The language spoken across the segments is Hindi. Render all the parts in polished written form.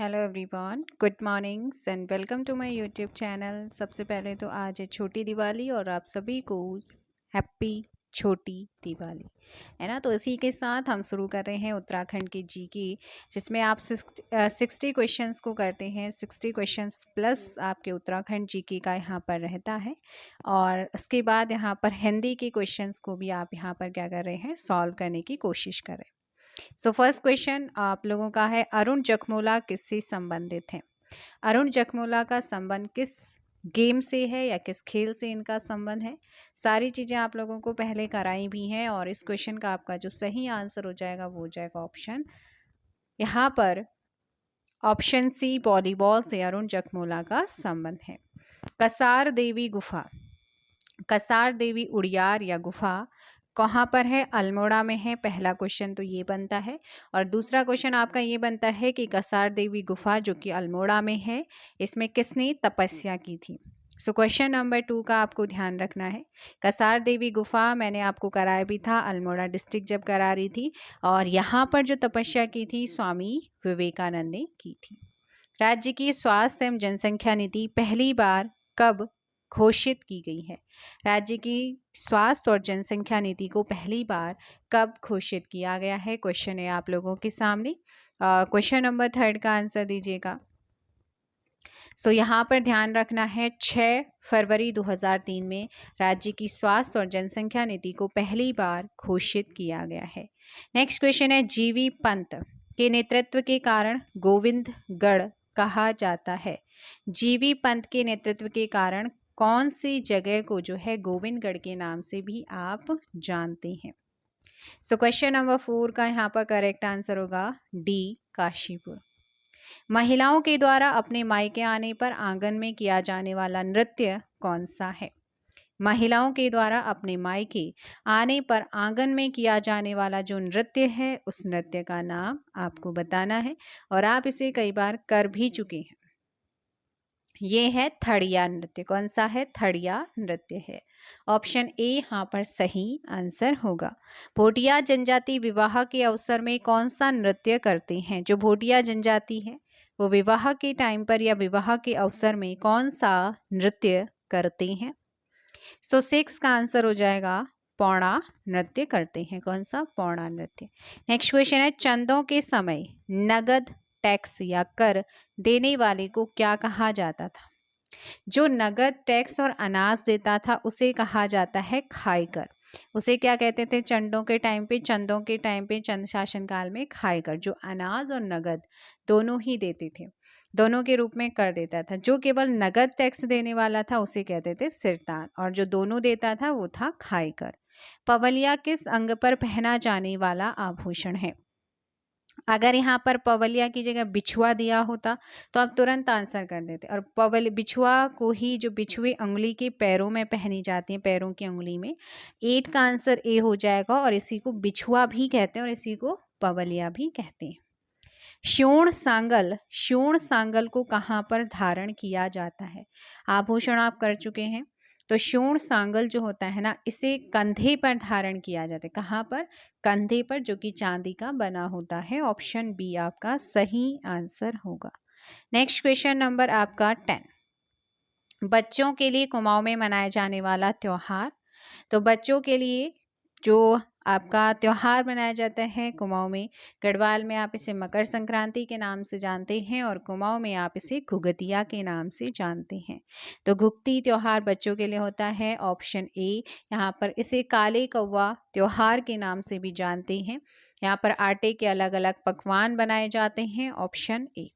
Hello everyone, good morning and welcome to my YouTube channel. सबसे पहले तो आज है छोटी दिवाली और आप सभी को हैप्पी छोटी दिवाली, है ना। तो इसी के साथ हम शुरू कर रहे हैं उत्तराखंड की जीके, जिसमें आप 60 क्वेश्चंस को करते हैं। 60 क्वेश्चंस प्लस आपके उत्तराखंड जीके का यहाँ पर रहता है और उसके बाद यहाँ पर हिंदी के क्वेश्चंस को भी आप यहाँ पर क्या कर रहे हैं, सॉल्व करने की कोशिश करें। सो फर्स्ट क्वेश्चन आप लोगों का है, अरुण जखमोला किससे संबंधित हैं? अरुण जखमोला का संबंध किस गेम से है या किस खेल से इनका संबंध है? सारी चीज़ें आप लोगों को पहले कराई भी हैं और इस क्वेश्चन का आपका जो सही आंसर हो जाएगा वो हो जाएगा ऑप्शन यहाँ पर ऑप्शन सी, वॉलीबॉल से अरुण जखमोला का संबंध है। कसार देवी गुफा, कसार देवी उड़ियार या गुफा कहाँ पर है? अल्मोड़ा में है। पहला क्वेश्चन तो ये बनता है और दूसरा क्वेश्चन आपका ये बनता है कि कसार देवी गुफा जो कि अल्मोड़ा में है, इसमें किसने तपस्या की थी? सो क्वेश्चन नंबर 2 का आपको ध्यान रखना है। कसार देवी गुफा मैंने आपको कराया भी था, अल्मोड़ा डिस्ट्रिक्ट जब करा रही थी, और यहाँ पर जो तपस्या की थी स्वामी विवेकानंद ने की थी। राज्य की स्वास्थ्य एवं जनसंख्या नीति पहली बार कब घोषित की गई है? राज्य की स्वास्थ्य और जनसंख्या नीति को पहली बार कब घोषित किया गया है? क्वेश्चन है आप लोगों के सामने। क्वेश्चन नंबर 3 का आंसर दीजिएगा। सो यहाँ पर ध्यान रखना है, 6 फरवरी 2003 में राज्य की स्वास्थ्य और जनसंख्या नीति को पहली बार घोषित किया गया है। नेक्स्ट क्वेश्चन है, जीवी पंत के नेतृत्व के कारण गोविंदगढ़ कहा जाता है। जीवी पंत के नेतृत्व के कारण कौन सी जगह को जो है गोविंदगढ़ के नाम से भी आप जानते हैं? सो क्वेश्चन नंबर 4 का यहाँ पर करेक्ट आंसर होगा डी, काशीपुर। महिलाओं के द्वारा अपने मायके आने पर आंगन में किया जाने वाला नृत्य कौन सा है? महिलाओं के द्वारा अपने मायके आने पर आंगन में किया जाने वाला जो नृत्य है उस नृत्य का नाम आपको बताना है और आप इसे कई बार कर भी चुके हैं। ये है थड़िया नृत्य। कौन सा है? थड़िया नृत्य है। ऑप्शन ए यहाँ पर सही आंसर होगा। भोटिया जनजाति विवाह के अवसर में कौन सा नृत्य करते हैं? जो भोटिया जनजाति है वो विवाह के टाइम पर या विवाह के अवसर में कौन सा नृत्य करते हैं? सो 6 का आंसर हो जाएगा पौड़ा नृत्य करते हैं। कौन सा? पौड़ा नृत्य। नेक्स्ट क्वेश्चन है, चंदों के समय नगद टैक्स या कर देने वाले को क्या कहा जाता था? जो नगद टैक्स और अनाज देता था उसे कहा जाता है खाईकर। उसे क्या कहते थे? चंदों के टाइम पे, चंद शासन काल में खाईकर, जो अनाज और नगद दोनों ही देते थे, दोनों के रूप में कर देता था। जो केवल नगद टैक्स देने वाला था उसे कहते थे सिरतान और जो दोनों देता था वो था खाईकर। पवलिया किस अंग पर पहना जाने वाला आभूषण है? अगर यहाँ पर पवलिया की जगह बिछुआ दिया होता तो आप तुरंत आंसर कर देते, और बिछुआ को ही जो बिछुए अंगुली के पैरों में पहनी जाती है, पैरों की अंगुली में, 8 का आंसर ए हो जाएगा और इसी को बिछुआ भी कहते हैं और इसी को पवलिया भी कहते हैं। शूण सांगल को कहाँ पर धारण किया जाता है? आभूषण आप कर चुके हैं, तो शूण सांगल जो होता है ना, इसे कंधे पर धारण किया जाता है। कहाँ पर? कंधे पर, जो कि चांदी का बना होता है। ऑप्शन बी आपका सही आंसर होगा। नेक्स्ट क्वेश्चन नंबर आपका 10, बच्चों के लिए कुमाऊं में मनाया जाने वाला त्योहार। तो बच्चों के लिए जो आपका त्योहार मनाया जाता है कुमाऊं में, गढ़वाल में आप इसे मकर संक्रांति के नाम से जानते हैं और कुमाऊं में आप इसे घुघतिया के नाम से जानते हैं। तो घुघती त्योहार बच्चों के लिए होता है। ऑप्शन ए, यहाँ पर इसे काले कौवा त्योहार के नाम से भी जानते हैं। यहाँ पर आटे के अलग अलग पकवान बनाए जाते हैं। Option A.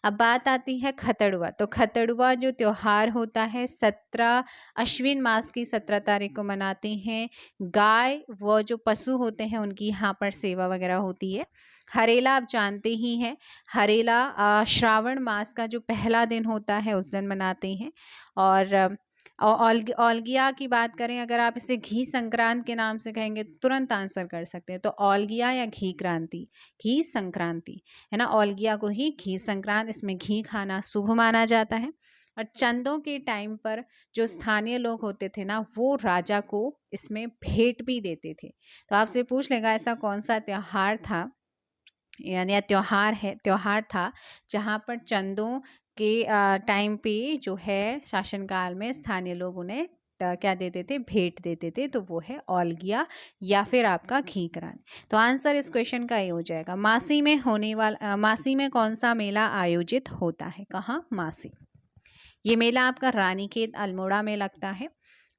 अब बात आती है खतड़ुआ। तो खतड़ुआ जो त्योहार होता है 17 अश्विन मास की 17 तारीख को मनाते हैं। गाय वो जो पशु होते हैं उनकी यहाँ पर सेवा वगैरह होती है। हरेला आप जानते ही हैं, हरेला श्रावण मास का जो पहला दिन होता है उस दिन मनाते हैं। और ओल्गिया की बात करें, अगर आप इसे घी संक्रांत के नाम से कहेंगे तो तुरंत आंसर कर सकते हैं। तो ओल्गिया या घी क्रांति, घी संक्रांति है ना, ओल्गिया को ही घी संक्रांत, इसमें घी खाना शुभ माना जाता है। और चंदों के टाइम पर जो स्थानीय लोग होते थे ना, वो राजा को इसमें भेंट भी देते थे। तो आपसे पूछ लेगा ऐसा कौन सा त्योहार था यानी या त्योहार था, जहाँ पर चंदों के टाइम पे जो है शासनकाल में स्थानीय लोग उन्हें क्या देते थे, भेंट देते थे, तो वो है ओलगिया या फिर आपका घीकरान। तो आंसर इस क्वेश्चन का ये हो जाएगा। मासी में कौन सा मेला आयोजित होता है? कहाँ? मासी। ये मेला आपका रानीखेत अल्मोड़ा में लगता है।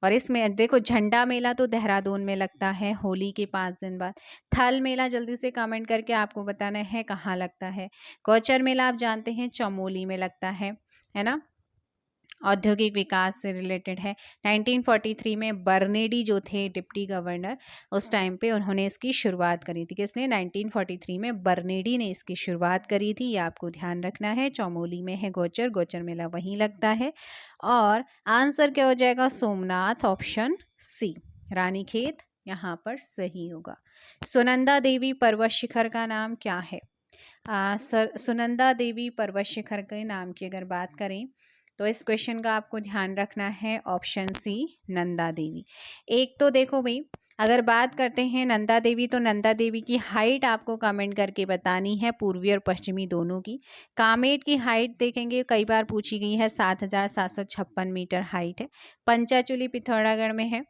और इसमें देखो, झंडा मेला तो देहरादून में लगता है होली के 5 दिन बाद। थल मेला जल्दी से कमेंट करके आपको बताना है कहाँ लगता है। गौचर मेला आप जानते हैं चमोली में लगता है ना, औद्योगिक विकास से रिलेटेड है। 1943 में बर्नेडी जो थे डिप्टी गवर्नर, उस टाइम पे उन्होंने इसकी शुरुआत करी थी। किसने? 1943 में बर्नेडी ने इसकी शुरुआत करी थी, ये आपको ध्यान रखना है। चौमोली में है गोचर, गोचर मेला वहीं लगता है। और आंसर क्या हो जाएगा? सोमनाथ, ऑप्शन सी, रानीखेत यहाँ पर सही होगा। सुनंदा देवी पर्वत शिखर का नाम क्या है? सुनंदा देवी पर्वत शिखर के नाम की अगर बात करें तो इस क्वेश्चन का आपको ध्यान रखना है ऑप्शन सी, नंदा देवी। एक तो देखो भाई, अगर बात करते हैं नंदा देवी, तो नंदा देवी की हाइट आपको कमेंट करके बतानी है, पूर्वी और पश्चिमी दोनों की। कामेट की हाइट देखेंगे, कई बार पूछी गई है, 7,756 मीटर हाइट है। पंचाचूली पिथौरागढ़ में है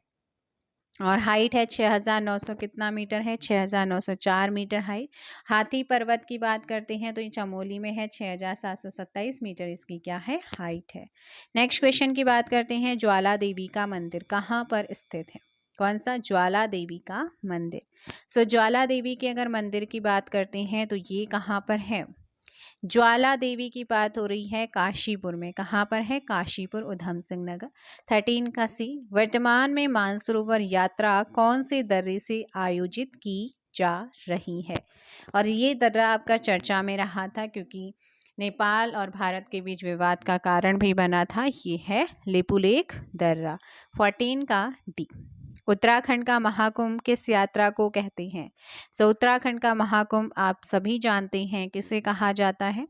और हाइट है 6,900 कितना मीटर है? 6,904 मीटर हाइट। हाथी पर्वत की बात करते हैं तो ये चमोली में है, 6,727 मीटर इसकी क्या है? हाइट है। नेक्स्ट क्वेश्चन की बात करते हैं, ज्वाला देवी का मंदिर कहाँ पर स्थित है? कौन सा? ज्वाला देवी का मंदिर। सो ज्वाला देवी के अगर मंदिर की बात करते हैं तो ये कहाँ पर है? ज्वाला देवी की बात हो रही है काशीपुर में। कहाँ पर है? काशीपुर, उधम सिंह नगर। 13 का सी, वर्तमान में मानसरोवर यात्रा कौन से दर्रे से आयोजित की जा रही है? और ये दर्रा आपका चर्चा में रहा था क्योंकि नेपाल और भारत के बीच विवाद का कारण भी बना था। ये है लिपुलेख दर्रा। 14 का डी। उत्तराखंड का महाकुंभ किस यात्रा को कहते हैं? सो उत्तराखंड का महाकुंभ आप सभी जानते हैं किसे कहा जाता है।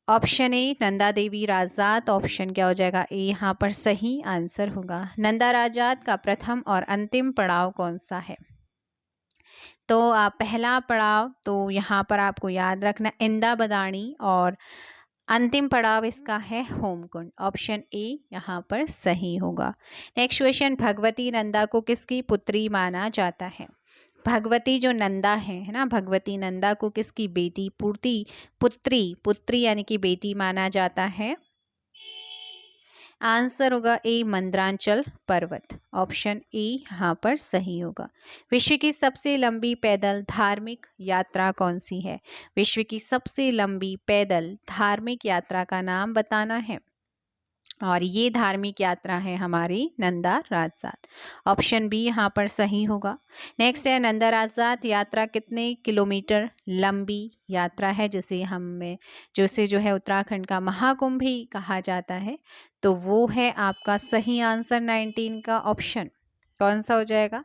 Option A, Nanda Devi Rajjat. Option क्या हो जाएगा? ए यहाँ पर सही आंसर होगा। नंदा राजात का प्रथम और अंतिम पड़ाव कौन सा है? तो पहला पड़ाव तो यहाँ पर आपको याद रखना इंदा बदाणी, और अंतिम पड़ाव इसका है होमकुंड। ऑप्शन ए यहाँ पर सही होगा। नेक्स्ट क्वेश्चन, भगवती नंदा को किसकी पुत्री माना जाता है? भगवती जो नंदा है ना, भगवती नंदा को किसकी बेटी, पुत्री यानी कि बेटी माना जाता है? आंसर होगा ए, मंदरांचल पर्वत। ऑप्शन ए यहाँ पर सही होगा। विश्व की सबसे लंबी पैदल धार्मिक यात्रा कौन सी है? विश्व की सबसे लंबी पैदल धार्मिक यात्रा का नाम बताना है, और ये धार्मिक यात्रा है हमारी नंदा राजात। ऑप्शन बी यहाँ पर सही होगा। नेक्स्ट है, नंदा राजात यात्रा कितने किलोमीटर लंबी यात्रा है, जिसे जो है उत्तराखंड का महाकुंभ भी कहा जाता है। तो वो है आपका सही आंसर 19 का ऑप्शन। कौन सा हो जाएगा?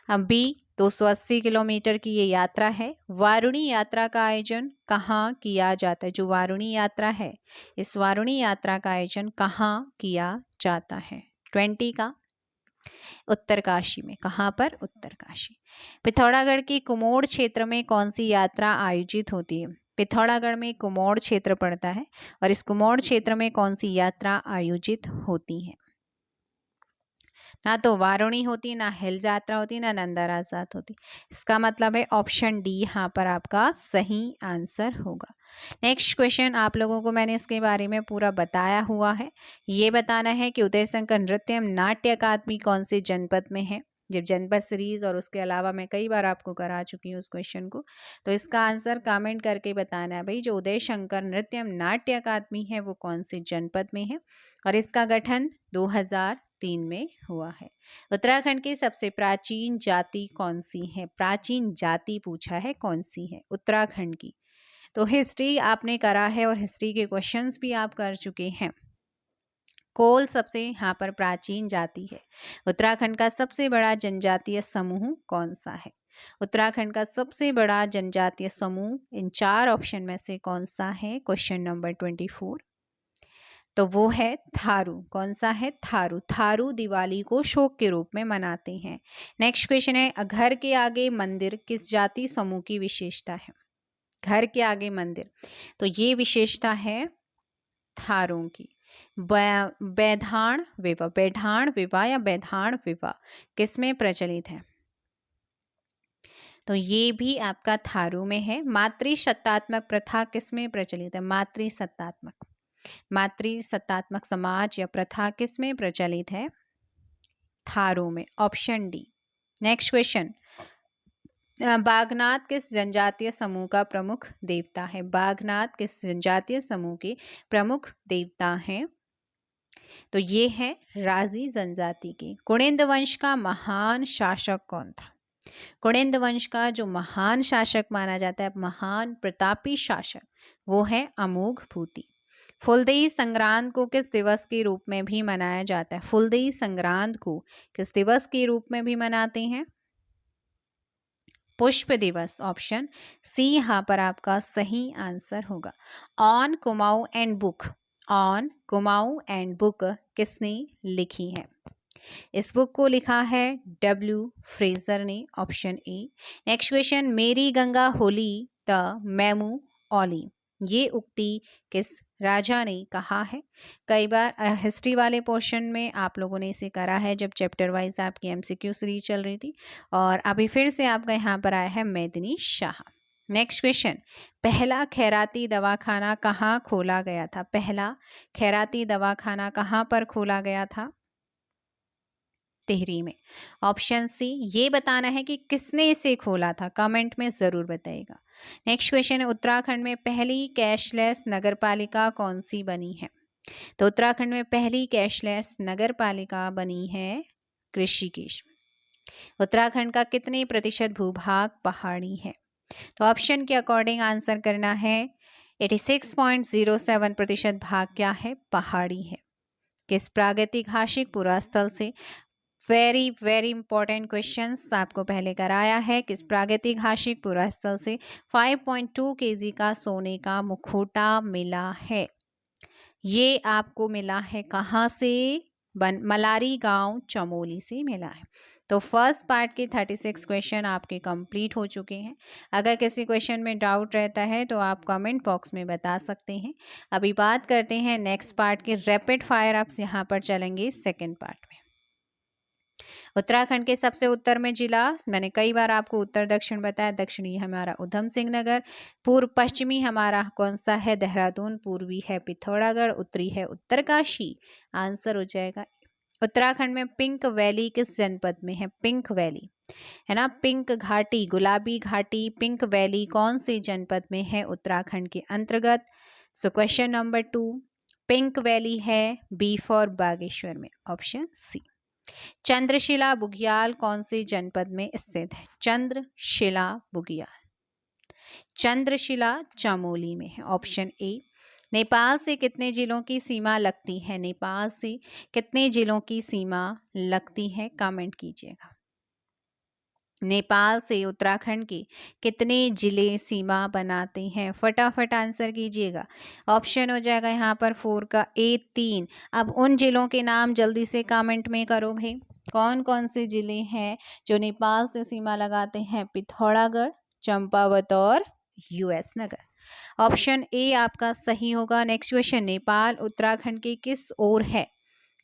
बी, 280 किलोमीटर की ये यात्रा है। वारुणी यात्रा का आयोजन कहाँ किया जाता है? जो वारुणी यात्रा है, इस वारुणी यात्रा का आयोजन कहाँ किया जाता है? 20 का उत्तरकाशी में। कहाँ पर? उत्तरकाशी। पिथौरागढ़ की कुमोड़ क्षेत्र में कौन सी यात्रा आयोजित होती है? पिथौरागढ़ में कुमोड़ क्षेत्र पड़ता है और इस कुमोड़ क्षेत्र में कौन सी यात्रा आयोजित होती है? ना तो वारुणी होती, ना हिल यात्रा होती, ना नंदा राजात होती। इसका मतलब है ऑप्शन डी यहाँ पर आपका सही आंसर होगा। नेक्स्ट क्वेश्चन, आप लोगों को मैंने इसके बारे में पूरा बताया हुआ है। ये बताना है कि उदय शंकर नृत्यम नाट्य अकादमी कौन से जनपद में है। जब जनपद सीरीज और उसके अलावा मैं कई बार आपको करा चुकी हूँ उस क्वेश्चन को, तो इसका आंसर कमेंट करके बताना है भाई। जो उदय शंकर नृत्यम नाट्य अकादमी है वो कौन से जनपद में है, और इसका गठन 2003 में हुआ है। उत्तराखंड की सबसे प्राचीन जाति कौन सी है? प्राचीन जाति पूछा है, कौन सी है उत्तराखंड की। तो हिस्ट्री आपने करा है और हिस्ट्री के क्वेश्चंस भी आप कर चुके हैं। कोल सबसे यहाँ पर प्राचीन जाति है। उत्तराखंड का सबसे बड़ा जनजातीय समूह कौन सा है? उत्तराखंड का सबसे बड़ा जनजातीय समूह इन 4 ऑप्शन में से कौन सा है? Question number 24। तो वो है थारू। कौन सा है? थारू। थारू दिवाली को शोक के रूप में मनाते हैं। नेक्स्ट क्वेश्चन है, घर के आगे मंदिर किस जाति समूह की विशेषता है? घर के आगे मंदिर, तो ये विशेषता है थारों की। बैधाण विवाह, बैठाण विवाह या बैधाण विवाह किस में प्रचलित है? तो ये भी आपका थारू में है। मातृसत्तात्मक प्रथा किस में प्रचलित है? मातृसत्तात्मक समाज या प्रथा किस में प्रचलित है? थारू में। Option D. Next question, Bagnath किस जनजातीय समूह का प्रमुख देवता है? बागनाथ किस जनजातीय समूह के प्रमुख देवता हैं? तो ये है राजी जनजाति के। कुणिंद वंश का महान शासक कौन था? कुणिंद वंश का जो महान शासक माना जाता है, महान प्रतापी शासक, वो है अमोघभूति। फुलदेई संक्रांत को किस दिवस के रूप में भी मनाया जाता है? फुलदेई संक्रांत को किस दिवस के रूप में भी मनाते हैं? पुष्प दिवस। ऑप्शन सी यहाँ पर आपका सही आंसर होगा। On Kumaon and book, on Kumaon and book किसने लिखी है? इस बुक को लिखा है डब्ल्यू फ्रेजर ने। Option A. नेक्स्ट क्वेश्चन, मेरी गंगा होली द मैमू ओली, ये उक्ति किस राजा ने कहा है? कई बार हिस्ट्री वाले पोर्शन में आप लोगों ने इसे करा है जब चैप्टर वाइज आपकी एमसीक्यू सीरीज चल रही थी, और अभी फिर से आपका यहाँ पर आया है मेदिनी शाह। नेक्स्ट क्वेश्चन, पहला खैराती दवाखाना कहाँ खोला गया था? पहला खैराती दवाखाना कहाँ पर खोला गया था? टिहरी में। Option C. ये बताना है कि किसने इसे खोला था, कमेंट में ज़रूर बताइएगा। नेक्स्ट क्वेश्चन है, उत्तराखंड में पहली कैशलेस नगरपालिका कौन सी बनी है? तो उत्तराखंड में पहली कैशलेस नगरपालिका बनी है ऋषिकेश में। उत्तराखंड का कितने प्रतिशत भूभाग पहाड़ी है? तो ऑप्शन के अकॉर्डिंग आंसर करना है। 86.07% भाग क्या है? पहाड़ी है। किस प्रागैतिहासिक पुरास्थल से? वेरी वेरी इंपॉर्टेंट क्वेश्चंस आपको पहले कराया है। किस प्रागैतिहासिक पुरास्थल से 5.2 kg का सोने का मुखौटा मिला है? ये आपको मिला है कहाँ से? मलारी गांव चमोली से मिला है। तो फर्स्ट पार्ट के 36 क्वेश्चन आपके कंप्लीट हो चुके हैं। अगर किसी क्वेश्चन में डाउट रहता है तो आप कमेंट बॉक्स में बता सकते हैं। अभी बात करते हैं नेक्स्ट पार्ट के। रैपिड फायर आप यहाँ पर चलेंगे सेकेंड पार्ट में। उत्तराखंड के सबसे उत्तर में जिला, मैंने कई बार आपको उत्तर दक्षिण बताया। दक्षिणी हमारा उधम सिंह नगर, पूर्व पश्चिमी हमारा कौन सा है? देहरादून, पूर्वी है पिथौरागढ़, उत्तरी है उत्तरकाशी। आंसर हो जाएगा। उत्तराखंड में पिंक वैली किस जनपद में है? पिंक वैली है ना, पिंक घाटी, गुलाबी घाटी, पिंक वैली कौन से जनपद में है? उत्तराखंड के अंतर्गत। So question number 2, pink valley है बी फॉर बागेश्वर में। ऑप्शन सी। चंद्रशिला बुग्याल कौन से जनपद में स्थित है? चंद्रशिला बुग्याल, चंद्रशिला चमोली में है। ऑप्शन ए। नेपाल से कितने जिलों की सीमा लगती है? नेपाल से कितने जिलों की सीमा लगती है? कमेंट कीजिएगा। नेपाल से उत्तराखंड के कितने जिले सीमा बनाते हैं? फटाफट आंसर कीजिएगा। ऑप्शन हो जाएगा यहाँ पर 4 का ए 3। अब उन जिलों के नाम जल्दी से कमेंट में करो भाई। कौन कौन से जिले हैं जो नेपाल से सीमा लगाते हैं? पिथौरागढ़, चंपावत और यूएस नगर। ऑप्शन ए आपका सही होगा। नेक्स्ट क्वेश्चन, नेपाल उत्तराखंड के किस ओर है?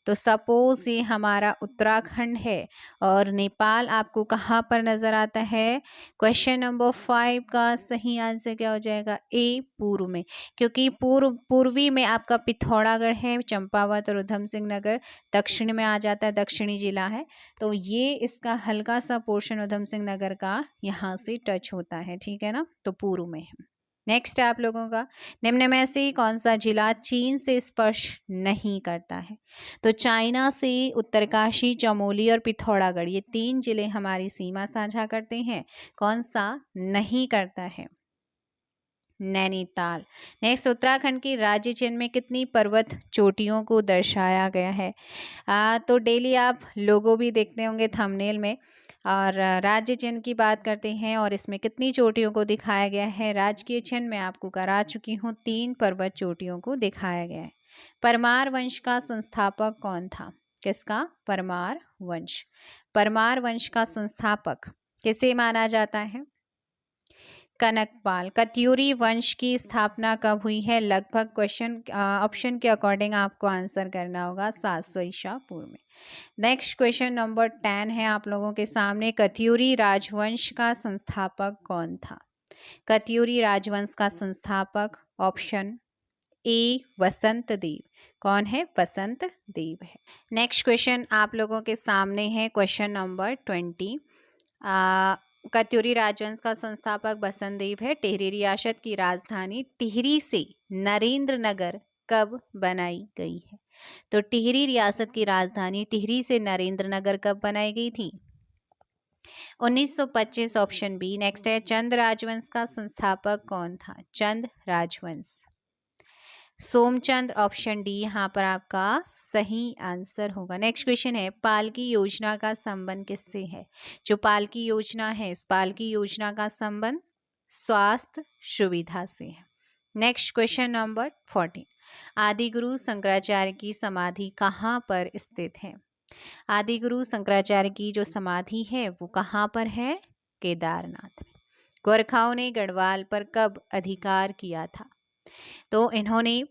तो सपोज ये हमारा उत्तराखंड है और नेपाल आपको कहाँ पर नजर आता है? क्वेश्चन नंबर 5 का सही आंसर क्या हो जाएगा? ए पूर्व में, क्योंकि पूर्वी में आपका पिथौरागढ़ है, चंपावत और उधम सिंह नगर दक्षिण में आ जाता है, दक्षिणी जिला है। तो ये इसका हल्का सा पोर्शन उधम सिंह नगर का यहाँ से टच होता है, ठीक है ना, तो पूर्व में है। नेक्स्ट आप लोगों का, निम्न में से कौन सा जिला चीन से स्पर्श नहीं करता है? तो चाइना से उत्तरकाशी, चमोली और पिथौरागढ़, ये 3 जिले हमारी सीमा साझा करते हैं। कौन सा नहीं करता है? नैनीताल। नेक्स्ट, उत्तराखंड की राज्य चिन्ह में कितनी पर्वत चोटियों को दर्शाया गया है? तो डेली आप लोगो भी देखते होंगे थंबनेल में, और राज्य चिन्ह की बात करते हैं और इसमें कितनी चोटियों को दिखाया गया है? राजकीय चिन्ह में आपको करा चुकी हूँ, 3 पर्वत चोटियों को दिखाया गया है। परमार वंश का संस्थापक कौन था? किसका? परमार वंश। परमार वंश का संस्थापक किसे माना जाता है? कनकपाल। कत्यूरी वंश की स्थापना कब हुई है? लगभग क्वेश्चन ऑप्शन के अकॉर्डिंग आपको आंसर करना होगा 700 ईसा पूर्व में। नेक्स्ट क्वेश्चन नंबर 10 है आप लोगों के सामने। कत्यूरी राजवंश का संस्थापक कौन था? कत्यूरी राजवंश का संस्थापक ऑप्शन ए वसंत देव। कौन है? वसंत देव है। नेक्स्ट क्वेश्चन आप लोगों के सामने है क्वेश्चन नंबर 20। कत्यूरी राजवंश का संस्थापक बसंत देव है। टिहरी रियासत की राजधानी टिहरी से नरेंद्र नगर कब बनाई गई है? तो टिहरी रियासत की राजधानी टिहरी से नरेंद्र नगर कब बनाई गई थी? 1925 ऑप्शन बी। नेक्स्ट है चंद राजवंश का संस्थापक कौन था? चंद राजवंश। सोमचंद ऑप्शन डी यहाँ पर आपका सही आंसर होगा। नेक्स्ट क्वेश्चन है पालकी योजना का संबंध किससे है? जो पालकी योजना है इस पालकी योजना का संबंध स्वास्थ्य सुविधा से है। Next question number 14। आदिगुरु शंकराचार्य की समाधि कहाँ पर स्थित है? आदिगुरु शंकराचार्य की जो समाधि है वो कहाँ पर है? केदारनाथ में। गोरखाओं ने गढ़वाल पर कब अधिकार किया था? तो इन्होंने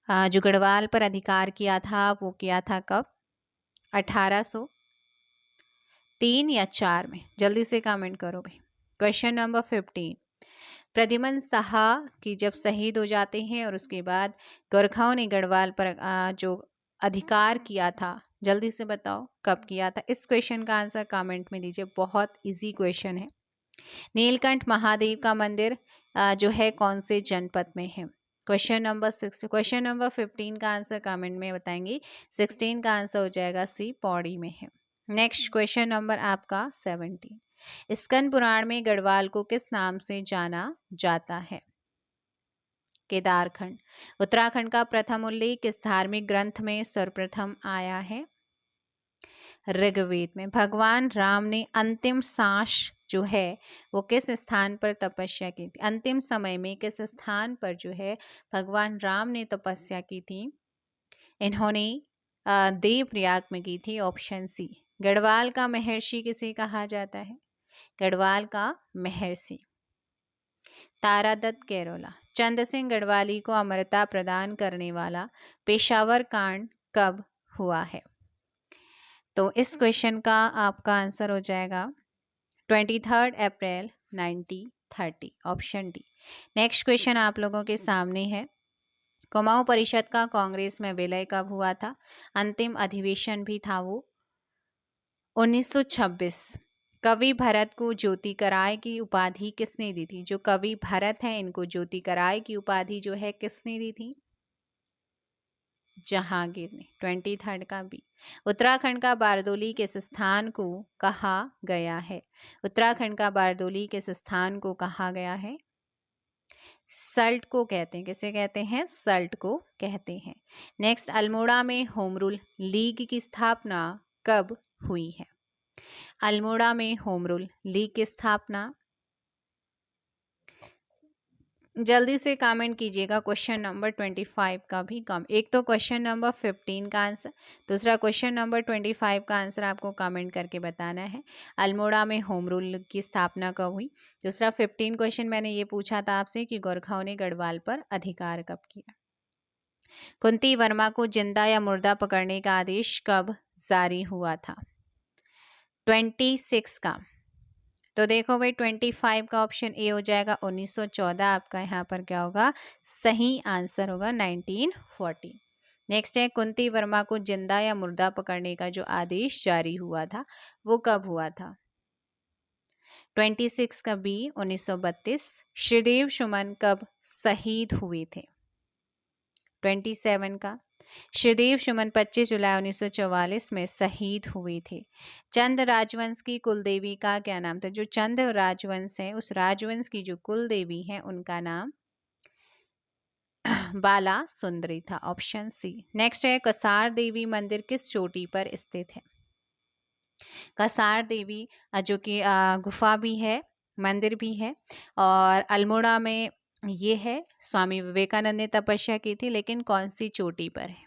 जो गढ़वाल पर अधिकार किया था वो किया था कब? 1803 या 4 में। जल्दी से कमेंट करो भाई। Question number 15। प्रद्युमन साहा की जब शहीद हो जाते हैं और उसके बाद गोरखाओं ने गढ़वाल पर जो अधिकार किया था, जल्दी से बताओ कब किया था? इस क्वेश्चन का आंसर कमेंट में दीजिए। बहुत इजी क्वेश्चन है। नीलकंठ महादेव का मंदिर जो है कौन से जनपद में है? Question number 6। क्वेश्चन नंबर 15 का आंसर कमेंट में बताएंगे। 16 का आंसर हो जाएगा सी, पौड़ी में है। नेक्स्ट क्वेश्चन नंबर आपका 17। स्कंद पुराण में गढ़वाल को किस नाम से जाना जाता है? केदारखंड। उत्तराखंड का प्रथम उल्लेख किस धार्मिक ग्रंथ में सर्वप्रथम आया है? ऋग्वेद में। भगवान राम ने अंतिम सांस जो है वो किस स्थान पर तपस्या की थी? अंतिम समय में किस स्थान पर जो है भगवान राम ने तपस्या की थी? इन्होंने देवप्रयाग में की थी। Option C. गढ़वाल का महर्षि किसे कहा जाता है? गढ़वाल का महर्षि तारादत्त कैरोला। चंद सिंह गढ़वाली को अमरता प्रदान करने वाला पेशावर कांड कब हुआ है? तो इस क्वेश्चन का आपका आंसर हो जाएगा 23 अप्रैल 1930। Option D. नेक्स्ट क्वेश्चन आप लोगों के सामने है। कुमाऊं परिषद का कांग्रेस में विलय कब हुआ था? अंतिम अधिवेशन भी था वो 1926। कवि भरत को ज्योतिकराय की उपाधि किसने दी थी? जो कवि भरत हैं इनको ज्योतिकराय की उपाधि जो है किसने दी थी? जहांगीर ने। 23 का बी। उत्तराखंड का बारदोली किस स्थान को कहा गया है? उत्तराखंड का बारदोली किस स्थान को कहा गया है? सल्ट को कहते हैं। किसे कहते हैं? सल्ट को कहते हैं। नेक्स्ट, अल्मोड़ा में होम रूल लीग की स्थापना कब हुई है? अल्मोड़ा में होम रूल लीग की स्थापना, जल्दी से कमेंट कीजिएगा। क्वेश्चन नंबर 25 का भी कम, एक तो क्वेश्चन नंबर 15 का आंसर, दूसरा क्वेश्चन नंबर 25 का आंसर आपको कमेंट करके बताना है। अल्मोड़ा में होम रूल की स्थापना कब हुई? दूसरा 15 क्वेश्चन मैंने ये पूछा था आपसे कि गोरखाओं ने गढ़वाल पर अधिकार कब किया? कुंती वर्मा को जिंदा या मुर्दा पकड़ने का आदेश कब जारी हुआ था? 26 का। तो देखो भाई 25 का ऑप्शन ए हो जाएगा 1914। आपका यहाँ पर क्या होगा? सही आंसर होगा 1940। नेक्स्ट है कुंती वर्मा को जिंदा या मुर्दा पकड़ने का जो आदेश जारी हुआ था वो कब हुआ था? 26 का बी 1932। श्रीदेव सुमन कब शहीद हुए थे? 27 का। श्रीदेव सुमन 25 जुलाई 1944 में शहीद हुए थे। चंद राजवंश की कुलदेवी का क्या नाम था? जो चंद राजवंश है उस राजवंश की जो कुलदेवी है उनका नाम बाला सुंदरी था। Option C. नेक्स्ट है कसार देवी मंदिर किस चोटी पर स्थित है? कसार देवी जो कि गुफा भी है, मंदिर भी है और अल्मोड़ा में ये है स्वामी विवेकानंद ने तपस्या की थी, लेकिन कौन सी चोटी पर है?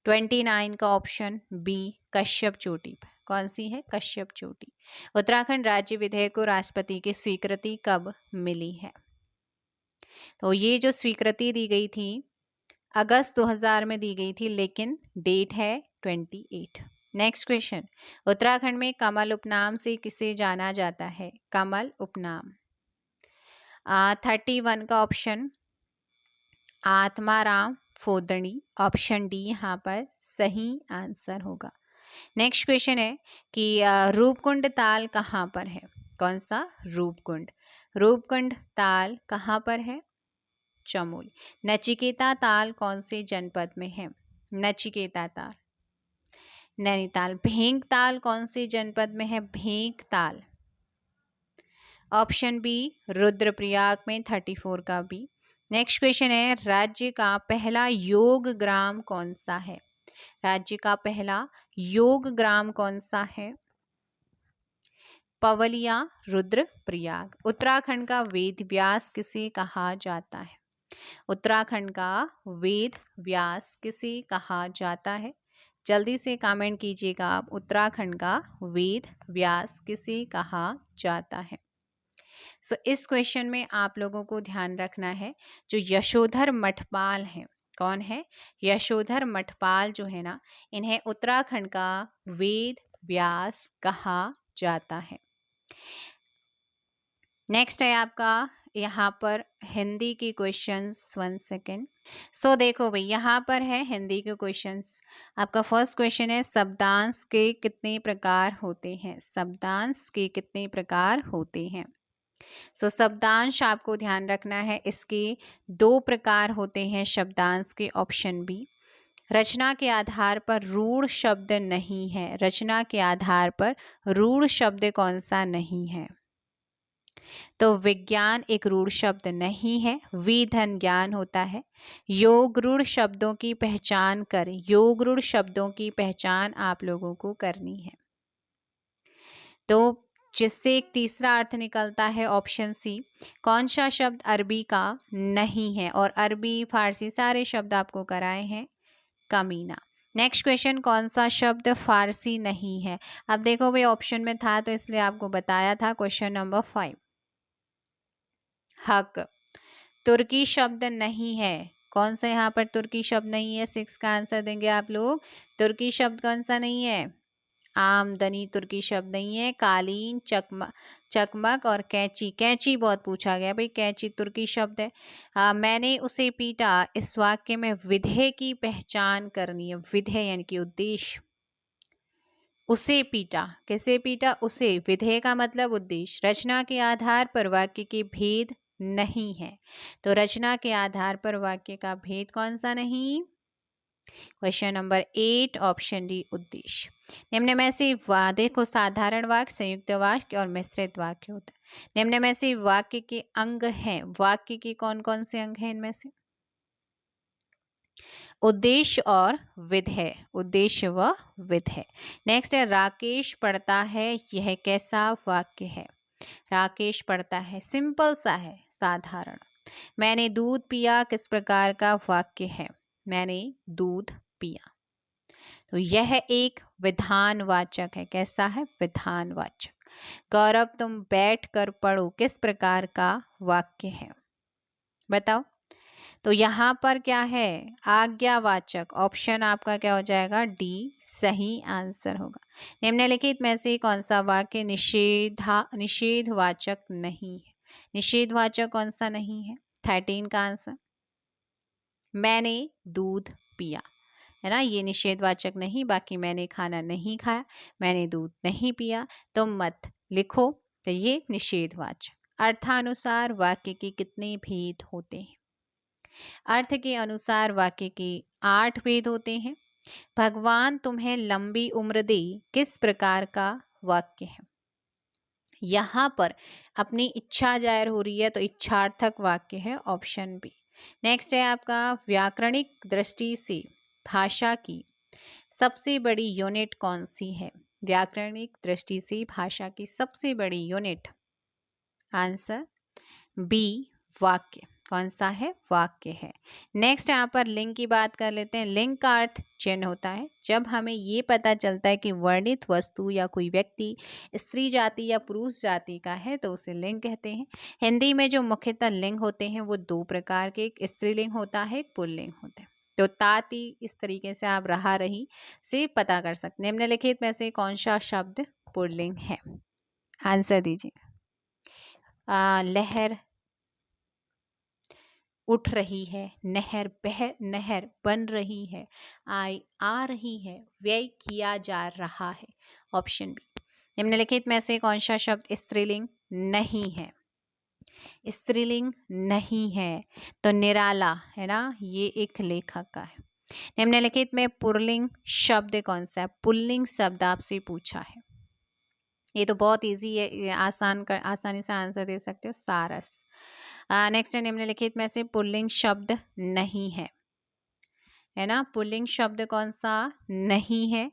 29 का ऑप्शन बी कश्यप चोटी पर। कौन सी है? कश्यप चोटी। उत्तराखंड राज्य विधेयक को राष्ट्रपति की स्वीकृति कब मिली है? तो ये जो स्वीकृति दी गई थी अगस्त 2000 में दी गई थी, लेकिन डेट है 28। नेक्स्ट क्वेश्चन, उत्तराखंड में कमल उपनाम से किसे जाना जाता है? कमल उपनाम। 31 का ऑप्शन आत्माराम फोदणी, ऑप्शन डी यहाँ पर सही आंसर होगा। नेक्स्ट क्वेश्चन है कि रूपकुंड ताल कहाँ पर है? कौन सा? रूपकुंड। रूपकुंड ताल कहाँ पर है? चमोली। नचिकेता ताल कौन से जनपद में है? नचिकेता ताल नैनीताल। भेंगताल कौन से जनपद में है? भेंगताल। ऑप्शन बी रुद्रप्रयाग में। 34 का बी। नेक्स्ट क्वेश्चन है, राज्य का पहला योग ग्राम कौन सा है? राज्य का पहला योग ग्राम कौन सा है? पवलिया, रुद्रप्रयाग। उत्तराखंड का वेद व्यास किसे कहा जाता है? उत्तराखंड का वेद व्यास किसे कहा जाता है? जल्दी से कमेंट कीजिएगा आप, उत्तराखंड का वेद व्यास किसे कहा जाता है? सो इस क्वेश्चन में आप लोगों को ध्यान रखना है, जो यशोधर मठपाल हैं, कौन है? यशोधर मठपाल जो है ना, इन्हें उत्तराखंड का वेद व्यास कहा जाता है। नेक्स्ट है आपका यहाँ पर हिंदी की क्वेश्चंस। 1 सेकेंड। सो देखो भाई, यहाँ पर है हिंदी के क्वेश्चंस। आपका फर्स्ट क्वेश्चन है, शब्दांश के कितने प्रकार होते हैं? शब्दांश के कितने प्रकार होते हैं? सो शब्दांश आपको ध्यान रखना है, इसके 2 प्रकार होते हैं शब्दांश के। Option B. रचना के आधार पर रूढ़ शब्द नहीं है। रचना के आधार पर रूढ़ शब्द कौन सा नहीं है? तो विज्ञान एक रूढ़ शब्द नहीं है, विधन ज्ञान होता है। योग रूढ़ शब्दों की पहचान करें। योग रूढ़ शब्दों की पहचान आप लोगों को करनी है, तो जिससे एक तीसरा अर्थ निकलता है ऑप्शन सी। कौन सा शब्द अरबी का नहीं है? और अरबी फारसी सारे शब्द आपको कराए हैं। कमीना। नेक्स्ट क्वेश्चन, कौन सा शब्द फारसी नहीं है? अब देखो भाई, ऑप्शन में था तो इसलिए आपको बताया था। क्वेश्चन नंबर 5, हक। तुर्की शब्द नहीं है। कौन सा यहाँ पर तुर्की शब्द नहीं है? 6 का आंसर देंगे आप लोग। तुर्की शब्द कौन सा नहीं है? आमदनी तुर्की शब्द नहीं है। कालीन, चकमक और कैंची। कैंची बहुत पूछा गया भाई, कैंची तुर्की शब्द है। मैंने उसे पीटा, इस वाक्य में विधेय की पहचान करनी है। विधेय यानी कि उद्देश्य। उसे पीटा, किसे पीटा? उसे। विधेय का मतलब उद्देश्य। रचना के आधार पर वाक्य के भेद नहीं है, तो रचना के आधार पर वाक्य का भेद कौन सा नहीं? क्वेश्चन नंबर 8 ऑप्शन डी उद्देश्य। निम्न में से देखो, साधारण वाक्य, संयुक्त वाक्य और मिश्रित वाक्य होता है। निम्न में से वाक्य के अंग हैं। वाक्य के कौन कौन से अंग हैं इनमें से? उद्देश्य और विधेय। उद्देश्य व विधेय। नेक्स्ट है, राकेश पढ़ता है, यह कैसा वाक्य है? राकेश पढ़ता है, सिंपल सा है, साधारण। मैंने दूध पिया किस प्रकार का वाक्य है? मैंने दूध पिया, तो यह एक विधानवाचक है। कैसा है? विधानवाचक। गौरव तुम बैठ कर पढ़ो किस प्रकार का वाक्य है? बताओ। तो यहाँ पर क्या है? आज्ञावाचक। ऑप्शन आपका क्या हो जाएगा? डी सही आंसर होगा। निम्नलिखित में से कौन सा वाक्य निषेधवाचक नहीं है? निषेधवाचक कौन सा नहीं है? 13 का आंसर। मैंने दूध पिया, है ना, ये निषेधवाचक नहीं। बाकी मैंने खाना नहीं खाया, मैंने दूध नहीं पिया, तो मत लिखो, तो ये निषेधवाचक। अर्थानुसार वाक्य के कितने भेद होते हैं? अर्थ के अनुसार वाक्य के 8 भेद होते हैं। भगवान तुम्हें लंबी उम्र दे किस प्रकार का वाक्य है? यहाँ पर अपनी इच्छा जाहिर हो रही है, तो इच्छार्थक वाक्य है। Option B. नेक्स्ट है आपका, व्याकरणिक दृष्टि से भाषा की सबसे बड़ी यूनिट कौन सी है? व्याकरणिक दृष्टि से भाषा की सबसे बड़ी यूनिट। आंसर बी वाक्य। कौन सा है? वाक्य है। नेक्स्ट यहाँ पर लिंग की बात कर लेते हैं। लिंग का अर्थ चिन्ह होता है। जब हमें ये पता चलता है कि वर्णित वस्तु या कोई व्यक्ति स्त्री जाति या पुरुष जाति का है तो उसे लिंग कहते हैं। हिंदी में जो मुख्यतः लिंग होते हैं वो दो प्रकार के, एक स्त्रीलिंग होता है, एक पुल्लिंग होता है। तो ताती इस तरीके से आप रहा रही से पता कर सकते हैं। निम्नलिखित में से कौन सा शब्द पुल्लिंग है? आंसर दीजिए। लहर उठ रही है, नहर बन रही है, आ रही है, व्यय किया जा रहा है। Option B. निम्नलिखित में से कौन सा शब्द स्त्रीलिंग नहीं है? स्त्रीलिंग नहीं है तो निराला है ना, ये एक लेखक का है। निम्नलिखित में पुल्लिंग शब्द कौन सा है? पुल्लिंग शब्द आपसे पूछा है। ये तो बहुत इजी है, ये आसानी से आंसर दे सकते हो। सारस। नेक्स्ट है निम्नलिखित में से पुल्लिंग शब्द नहीं है ना? पुल्लिंग शब्द कौन सा नहीं है?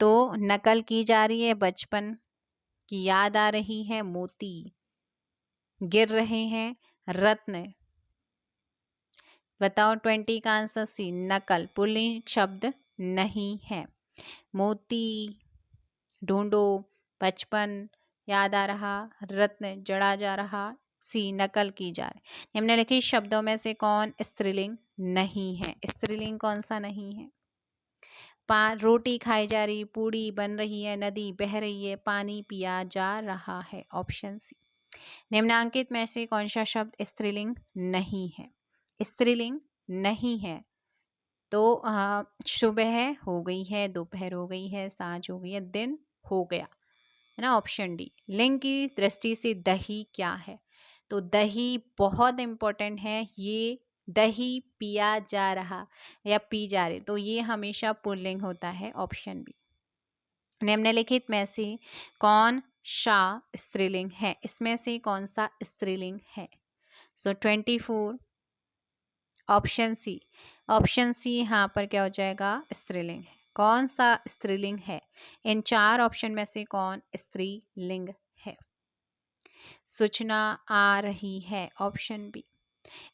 तो नकल की जा रही है, बचपन की याद आ रही है, मोती गिर रहे हैं, रत्न। बताओ 20 का आंसर सी, नकल। पुल्लिंग शब्द नहीं है। मोती ढूंढो, बचपन याद आ रहा, रत्न जड़ा जा रहा, सी नकल की जा रही। निम्नलिखित शब्दों में से कौन स्त्रीलिंग नहीं है? स्त्रीलिंग कौन सा नहीं है? रोटी खाई जा रही, पूड़ी बन रही है, नदी बह रही है, पानी पिया जा रहा है। Option C. निम्नांकित में से कौन सा शब्द स्त्रीलिंग नहीं है? स्त्रीलिंग नहीं है तो सुबह हो गई है, दोपहर हो गई है, सांझ हो गई है, दिन हो गया है ना। Option D. लिंग की दृष्टि से दही क्या है? तो दही बहुत इंपॉर्टेंट है। ये दही पिया जा रहा या पी जा रहे, तो ये हमेशा पुल्लिंग होता है। Option B. निम्नलिखित में से कौन सा स्त्रीलिंग है? इसमें से कौन सा स्त्रीलिंग है? सो 24। Option C. ऑप्शन सी यहाँ पर क्या हो जाएगा? स्त्रीलिंग है। कौन सा स्त्रीलिंग है? इन चार ऑप्शन में से कौन स्त्रीलिंग है? सूचना आ रही है। Option B.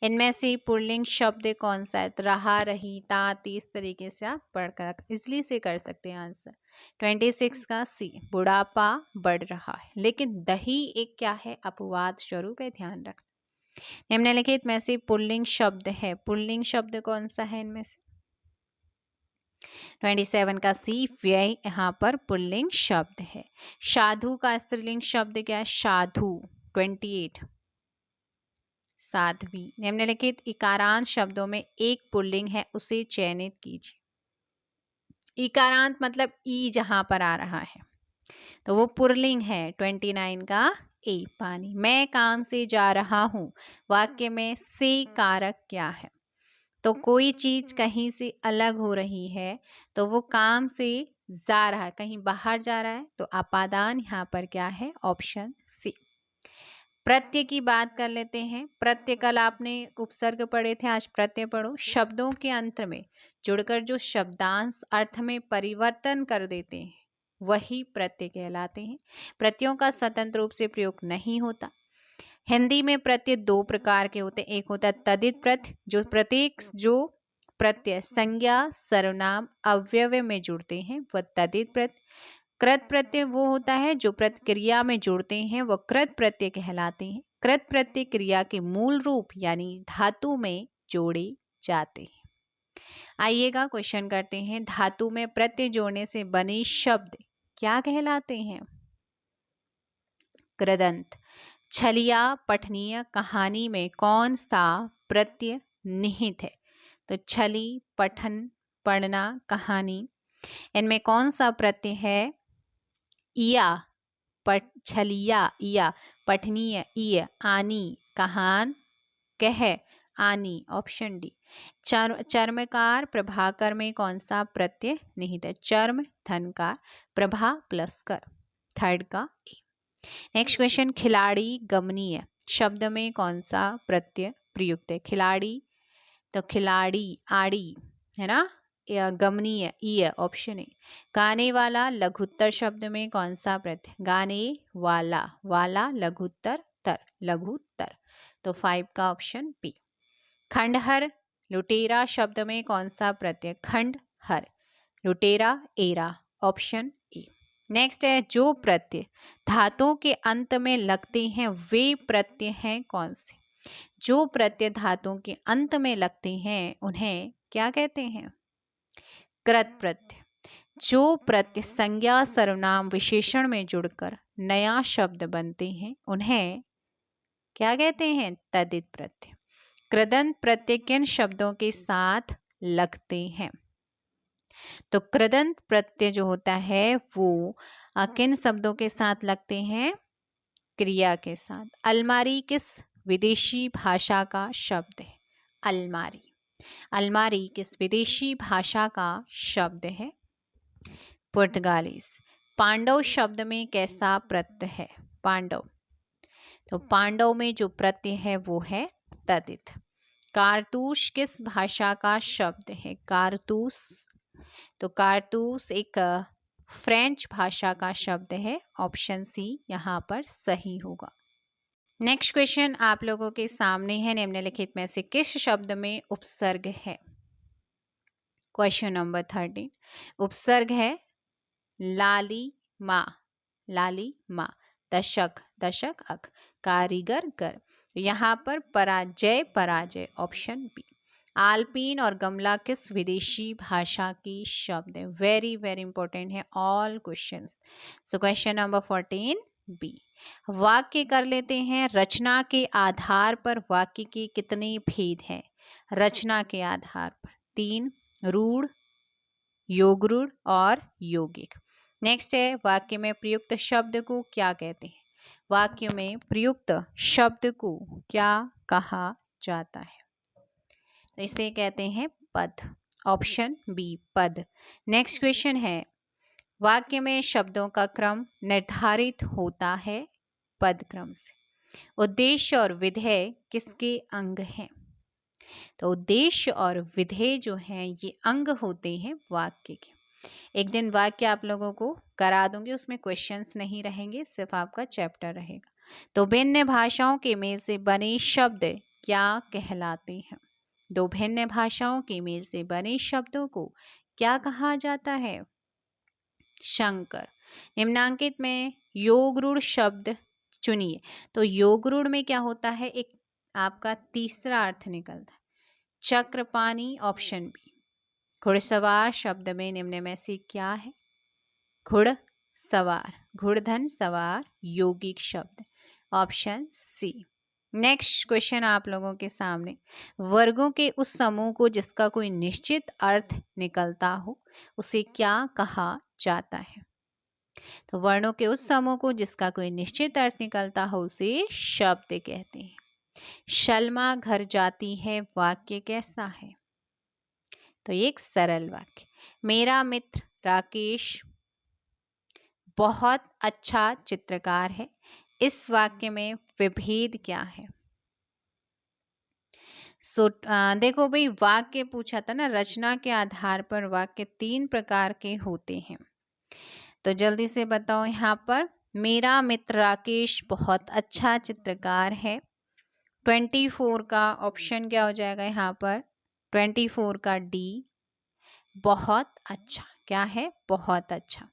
इनमें से पुल्लिंग शब्द कौन सा है? रहा, रही, ताती, इस तरीके से आप पढ़कर इजली से कर सकते हैं आंसर। 26 का सी, बुढ़ापा बढ़ रहा है। लेकिन दही एक क्या है? अपवाद स्वरूप है, ध्यान रखना। निम्नलिखित में से पुल्लिंग शब्द है, पुल्लिंग शब्द कौन सा है इनमें से? 27 का सी, व्यय यहाँ पर पुल्लिंग शब्द है। साधु का स्त्रीलिंग शब्द क्या है? साधु। 28 साध्वी। निम्नलिखित इकारांत शब्दों में एक पुल्लिंग है, उसे चयनित कीजिए। इकारांत मतलब ई जहां पर आ रहा है तो वो पुल्लिंग है। 29 का ए, पानी। मैं काम से जा रहा हूं, वाक्य में से कारक क्या है? तो कोई चीज कहीं से अलग हो रही है तो वो काम से जा रहा है, कहीं बाहर जा रहा है, तो अपादान यहाँ पर क्या है? Option C. प्रत्यय की बात कर लेते हैं। प्रत्यय कल आपने उपसर्ग पढ़े थे, आज प्रत्यय पढ़ो। शब्दों के अंत में जुड़कर जो शब्दांश अर्थ में परिवर्तन कर देते हैं वही प्रत्यय कहलाते हैं। प्रत्ययों का स्वतंत्र रूप से प्रयोग नहीं होता। हिंदी में प्रत्यय दो प्रकार के होते हैं। एक होता है तदित प्रत्यय, जो प्रत्यय संज्ञा, सर्वनाम, अव्यय में जुड़ते हैं वह तदित प्रत्यय। कृत प्रत्यय वो होता है जो प्रतिक्रिया में जुड़ते हैं, वह कृत प्रत्यय कहलाते हैं। कृत प्रत्यय क्रिया के मूल रूप यानी धातु में जोड़े जाते हैं। आइएगा क्वेश्चन करते हैं। धातु में प्रत्यय जोड़ने से बने शब्द क्या कहलाते हैं? कृदंत। छलिया पठनीय कहानी में कौन सा प्रत्यय निहित है? तो छली, पठन, पढ़ना, कहानी, इनमें कौन सा प्रत्यय है? इया, छलिया, इया, पठनीय, इय, आनी, कहान, कह, आनी। Option D. चर्मकार, प्रभाकर में कौन सा प्रत्यय निहित है? चर्म, धनकार, प्रभा प्लस कर, थर्ड का ए। Next question. खिलाड़ी, गमनीय शब्द में कौन सा प्रत्यय प्रयुक्त है? खिलाड़ी तो खिलाड़ी, आड़ी है ना, गमनीय ईय, ऑप्शन ए। गाने वाला, लघुत्तर शब्द में कौन सा प्रत्यय? गाने वाला, वाला लघुत्तर, तर, लघुत्तर, तो 5 का ऑप्शन बी। खंडहर लुटेरा शब्द में कौन सा प्रत्यय? खंडहर, लुटेरा, एरा, ऑप्शन ए। नेक्स्ट है जो प्रत्यय धातुओं के अंत में लगते हैं वे प्रत्यय हैं कौन से? जो प्रत्यय धातुओं के अंत में लगते हैं उन्हें क्या कहते हैं? कृत प्रत्यय। जो प्रत्यय संज्ञा सर्वनाम विशेषण में जुड़कर नया शब्द बनते हैं उन्हें क्या कहते हैं? तद्धित प्रत्यय। कृदंत प्रत्यय किन शब्दों के साथ लगते हैं? तो कृदंत प्रत्यय जो होता है वो किन शब्दों के साथ लगते हैं? क्रिया के साथ। अलमारी किस विदेशी भाषा का शब्द है? अलमारी। अलमारी किस विदेशी भाषा का शब्द है? पुर्तगालीज। पांडव शब्द में कैसा प्रत्यय है? पांडव। तो पांडव में जो प्रत्यय है वो है तद्धित। कारतूस किस भाषा का शब्द है? कारतूस। तो कारतूस एक फ्रेंच भाषा का शब्द है, ऑप्शन सी यहाँ पर सही होगा। नेक्स्ट क्वेश्चन आप लोगों के सामने है, निम्नलिखित में से किस शब्द में उपसर्ग है? क्वेश्चन नंबर 13 उपसर्ग है लाली माँ, लाली माँ, दशक, दशक अक, कारीगर कर। यहाँ पर पराजय, पराजय, ऑप्शन बी। आलपीन और गमला किस विदेशी भाषा की शब्द है? वेरी वेरी इंपॉर्टेंट है all questions. So question number 14 B. वाक्य कर लेते हैं। रचना के आधार पर वाक्य के कितने भेद हैं? रचना के आधार पर 3, रूढ़, योगरूढ़ और यौगिक। नेक्स्ट है वाक्य में प्रयुक्त शब्द को क्या कहते हैं? वाक्य में प्रयुक्त शब्द को क्या कहा जाता है? तो इसे कहते हैं पद, ऑप्शन बी पद। नेक्स्ट क्वेश्चन है वाक्य में शब्दों का क्रम निर्धारित होता है पद क्रम से। उद्देश्य और विधेय किसके अंग हैं? तो उद्देश्य और विधेय जो हैं ये अंग होते हैं वाक्य के। एक दिन वाक्य आप लोगों को करा दूंगी, उसमें क्वेश्चंस नहीं रहेंगे, सिर्फ आपका चैप्टर रहेगा। तो भिन्न भाषाओं के मेल से बने शब्द क्या कहलाते हैं? दो भिन्न भाषाओं के मेल से बने शब्दों को क्या कहा जाता है? संकर। निम्नांकित में योगरूढ़ शब्द चुनिए। तो योगरूढ़ में क्या होता है? एक आपका तीसरा अर्थ निकलता है, चक्रपाणी, ऑप्शन बी। घुड़सवार शब्द में निम्न में से क्या है? घुड़सवार, घुड़धन सवार, यौगिक शब्द, ऑप्शन सी। नेक्स्ट क्वेश्चन आप लोगों के सामने, वर्गों के उस समूह को जिसका कोई निश्चित अर्थ निकलता हो उसे क्या कहा जाता है? तो वर्णों के उस समूह को जिसका कोई निश्चित अर्थ निकलता हो उसे शब्द कहते हैं। शल्मा घर जाती है वाक्य कैसा है? तो एक सरल वाक्य। मेरा मित्र राकेश बहुत अच्छा चित्रकार है। इस वाक्य में विभेद क्या है? देखो भाई, वाक्य पूछा था ना, रचना के आधार पर वाक्य 3 प्रकार के होते हैं। तो जल्दी से बताओ यहाँ पर, मेरा मित्र राकेश बहुत अच्छा चित्रकार है। 24 का ऑप्शन क्या हो जाएगा यहाँ पर? 24 का डी, बहुत अच्छा। क्या है? बहुत अच्छा।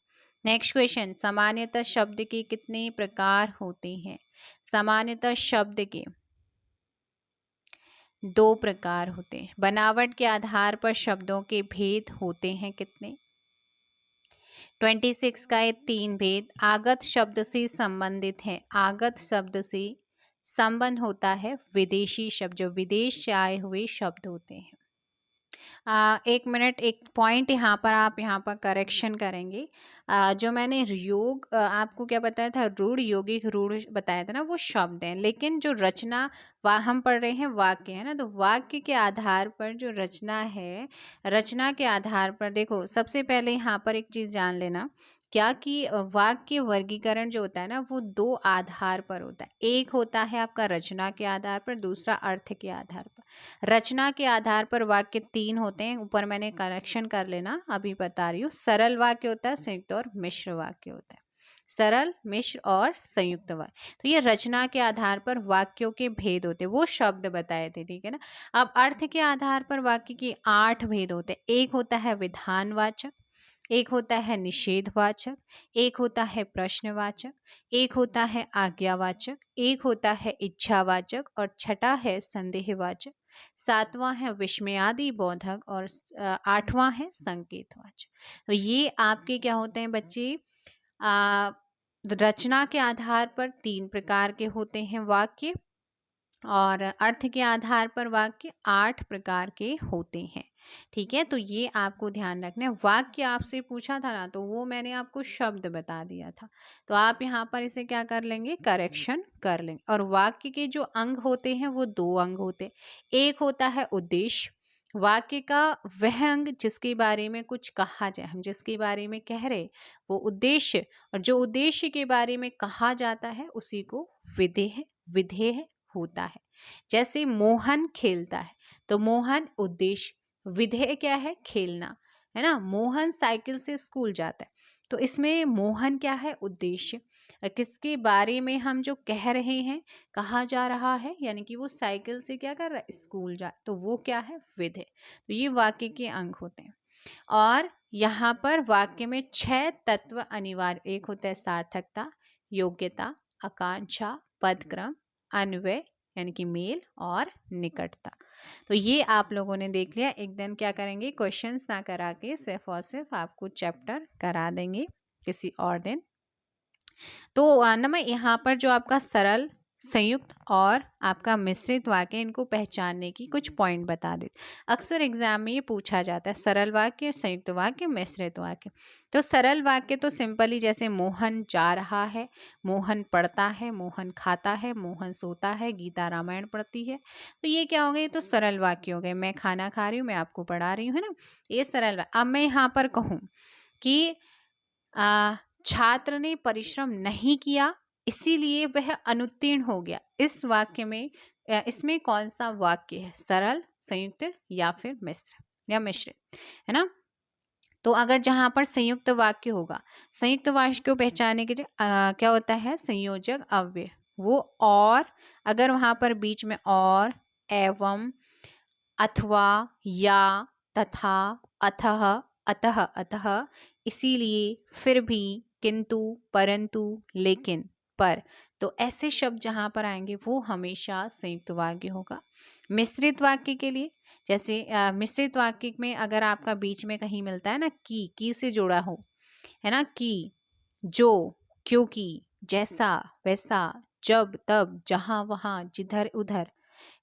नेक्स्ट क्वेश्चन, सामान्यतः शब्द के कितने प्रकार होते हैं? सामान्यतः शब्द के 2 प्रकार होते हैं। बनावट के आधार पर शब्दों के भेद होते हैं कितने? 26 का ये 3 भेद। आगत शब्द से संबंधित है। आगत शब्द से संबंध होता है विदेशी शब्द, जो विदेश से आए हुए शब्द होते हैं। 1 मिनट, एक पॉइंट यहाँ पर आप यहाँ पर करेक्शन करेंगे। जो मैंने योग आपको क्या बताया था, रूढ़, यौगिक, रूढ़ बताया था ना, वो शब्द हैं। लेकिन जो रचना हम पढ़ रहे हैं वाक्य है ना, तो वाक्य के आधार पर जो रचना है, रचना के आधार पर देखो, सबसे पहले यहाँ पर एक चीज़ जान लेना क्या कि वाक्य वर्गीकरण जो होता है ना वो 2 आधार पर होता है। एक होता है आपका रचना के आधार पर, दूसरा अर्थ के आधार पर। रचना के आधार पर वाक्य 3 होते हैं, ऊपर मैंने करेक्शन कर लेना, अभी बता रही हूँ। सरल वाक्य होता है, संयुक्त और मिश्र वाक्य होता है। सरल, मिश्र और संयुक्त वाक्य। तो ये रचना के आधार पर वाक्यों के भेद होते, वो शब्द बताए थे, ठीक है ना। अब अर्थ के आधार पर वाक्य के 8 भेद होते हैं। एक होता है विधानवाचक, एक होता है निषेधवाचक, एक होता है प्रश्नवाचक, एक होता है आज्ञावाचक, एक होता है इच्छावाचक और छठा है संदेहवाचक, सातवां है विस्मयादि बोधक और आठवां है संकेतवाचक। तो ये आपके क्या होते हैं बच्चे, रचना के आधार पर 3 प्रकार के होते हैं वाक्य और अर्थ के आधार पर वाक्य 8 प्रकार के होते हैं, ठीक है। तो ये आपको ध्यान रखना है। वाक्य आपसे पूछा था ना, तो वो मैंने आपको शब्द बता दिया था, तो आप यहाँ पर इसे क्या कर लेंगे, करेक्शन कर लेंगे। और वाक्य के जो अंग होते हैं वो 2 अंग होते हैं। एक होता है उद्देश्य, वाक्य का वह अंग जिसके बारे में कुछ कहा जाए, हम जिसके बारे में कह रहे वो उद्देश्य, और जो उद्देश्य के बारे में कहा जाता है उसी को विधेय होता है। जैसे मोहन खेलता है, तो मोहन उद्देश्य, विधेय क्या है, खेलना, है ना। मोहन साइकिल से स्कूल जाता है, तो इसमें मोहन क्या है, उद्देश्य। किसके बारे में हम जो कह रहे हैं, कहा जा रहा है, यानी कि वो साइकिल से क्या कर रहा है, स्कूल जा, तो वो क्या है, विधेय। तो ये वाक्य के अंग होते हैं। और यहाँ पर वाक्य में 6 तत्व अनिवार्य, एक होता है सार्थकता, योग्यता, आकांक्षा, पदक्रम, अन्वय यानी कि मेल और निकटता। तो ये आप लोगों ने देख लिया। एक दिन क्या करेंगे, क्वेश्चंस ना करा के सिर्फ और सिर्फ आपको चैप्टर करा देंगे किसी और दिन। तो ना मैं यहाँ पर जो आपका सरल, संयुक्त और आपका मिश्रित वाक्य, इनको पहचानने की कुछ पॉइंट बता दे। अक्सर एग्जाम में ये पूछा जाता है, सरल वाक्य, संयुक्त वाक्य, मिश्रित वाक्य। तो सरल वाक्य तो सिंपली जैसे मोहन जा रहा है, मोहन पढ़ता है, मोहन खाता है, मोहन सोता है, गीता रामायण पढ़ती है। तो ये क्या हो गए, ये तो सरल वाक्य हो गए। मैं खाना खा रही हूँ, मैं आपको पढ़ा रही हूँ, है ना, ये सरल वाक्य। अब मैं यहाँ पर कहूँ कि छात्र ने परिश्रम नहीं किया इसीलिए वह अनुत्तीर्ण हो गया, इस वाक्य में इसमें कौन सा वाक्य है, सरल, संयुक्त या फिर मिश्र या मिश्रित, है ना। तो अगर जहां पर संयुक्त वाक्य होगा, संयुक्त वाक्य को पहचानने के लिए क्या होता है, संयोजक अव्यय, वो और, अगर वहां पर बीच में और, एवं, अथवा, या, तथा, अथः, अतः, अतः, इसीलिए, फिर भी, किंतु, परंतु, लेकिन, पर, तो ऐसे शब्द जहां पर आएंगे वो हमेशा संयुक्त वाक्य होगा। मिश्रित वाक्य के लिए जैसे मिश्रित वाक्य में अगर आपका बीच में कहीं मिलता है ना की से जुड़ा हो, है ना, की, जो, क्योंकि, जैसा, वैसा, जब, तब, जहां, वहां, जिधर, उधर,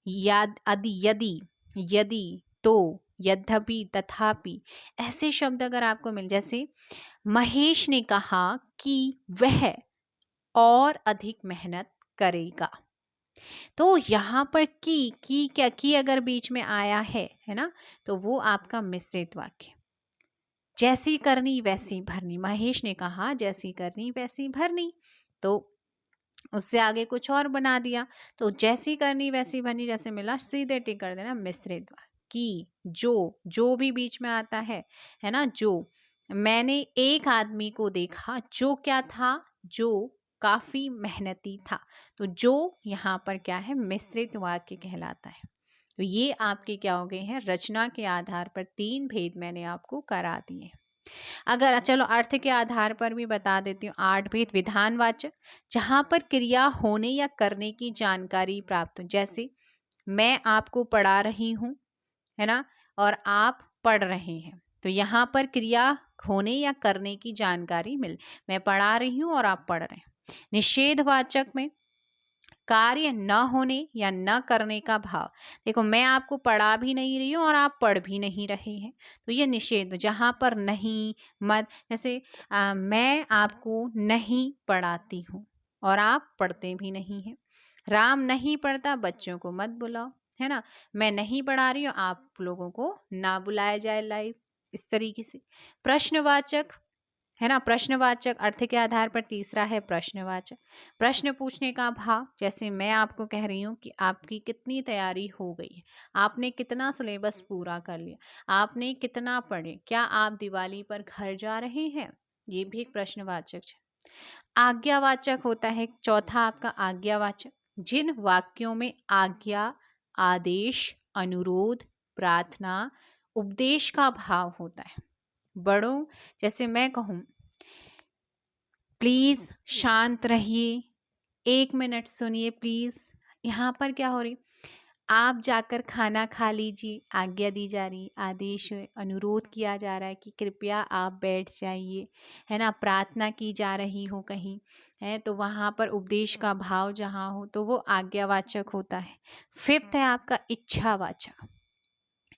याद, आदि, यदि, यदि, तो, यद्यपि, तथापि, ऐसे शब्द अगर आपको मिल, जैसे महेश ने कहा कि वह और अधिक मेहनत करेगा, तो यहाँ पर की क्या, की अगर बीच में आया है ना, तो वो आपका मिश्रित वाक्य। जैसी करनी वैसी भरनी, महेश ने कहा जैसी करनी वैसी भरनी, तो उससे आगे कुछ और बना दिया, तो जैसी करनी वैसी भरनी जैसे मिला, सीधे टिक कर देना मिश्रित वाक्य। की, जो भी बीच में आता है ना, जो, मैंने एक आदमी को देखा जो क्या था, जो काफी मेहनती था, तो जो यहाँ पर क्या है, मिश्रित वाक्य कहलाता है। तो ये आपके क्या हो गए हैं, रचना के आधार पर 3 भेद मैंने आपको करा दिए। अगर चलो अर्थ के आधार पर भी बता देती हूँ 8 भेद। विधानवाचक, जहाँ पर क्रिया होने या करने की जानकारी प्राप्त हो, जैसे मैं आपको पढ़ा रही हूँ, है ना, और आप पढ़ रहे हैं, तो यहाँ पर क्रिया होने या करने की जानकारी मिल, मैं पढ़ा रही हूँ और आप पढ़ रहे हैं। निषेधवाचक में कार्य न होने या न करने का भाव, देखो मैं आपको पढ़ा भी नहीं रही हूँ और आप पढ़ भी नहीं रहे हैं, तो ये निषेध, जहाँ पर नहीं, मत, जैसे मैं आपको नहीं पढ़ाती हूँ और आप पढ़ते भी नहीं हैं। राम नहीं पढ़ता, बच्चों को मत बुलाओ, है ना, मैं नहीं पढ़ा रही हूँ, आप लोगों को ना बुलाया जाए लाइव, इस तरीके से। प्रश्नवाचक, है ना, प्रश्नवाचक अर्थ के आधार पर तीसरा है प्रश्नवाचक, प्रश्न पूछने का भाव, जैसे मैं आपको कह रही हूँ कि आपकी कितनी तैयारी हो गई है, आपने कितना सिलेबस पूरा कर लिया, आपने कितना पढ़े, क्या आप दिवाली पर घर जा रहे हैं, ये भी एक प्रश्नवाचक है। आज्ञावाचक होता है चौथा आपका आज्ञावाचक, जिन वाक्यों में आज्ञा, आदेश, अनुरोध, प्रार्थना, उपदेश का भाव होता है। बड़ों, जैसे मैं कहूँ प्लीज शांत रहिए, 1 मिनट सुनिए प्लीज, यहाँ पर क्या हो रही, आप जाकर खाना खा लीजिए, आज्ञा दी जा रही, आदेश अनुरोध किया जा रहा है कि कृपया आप बैठ जाइए, है ना, प्रार्थना की जा रही हो कहीं, है तो वहाँ पर उपदेश का भाव जहाँ हो तो वो आज्ञावाचक होता है। 5th है आपका इच्छावाचक,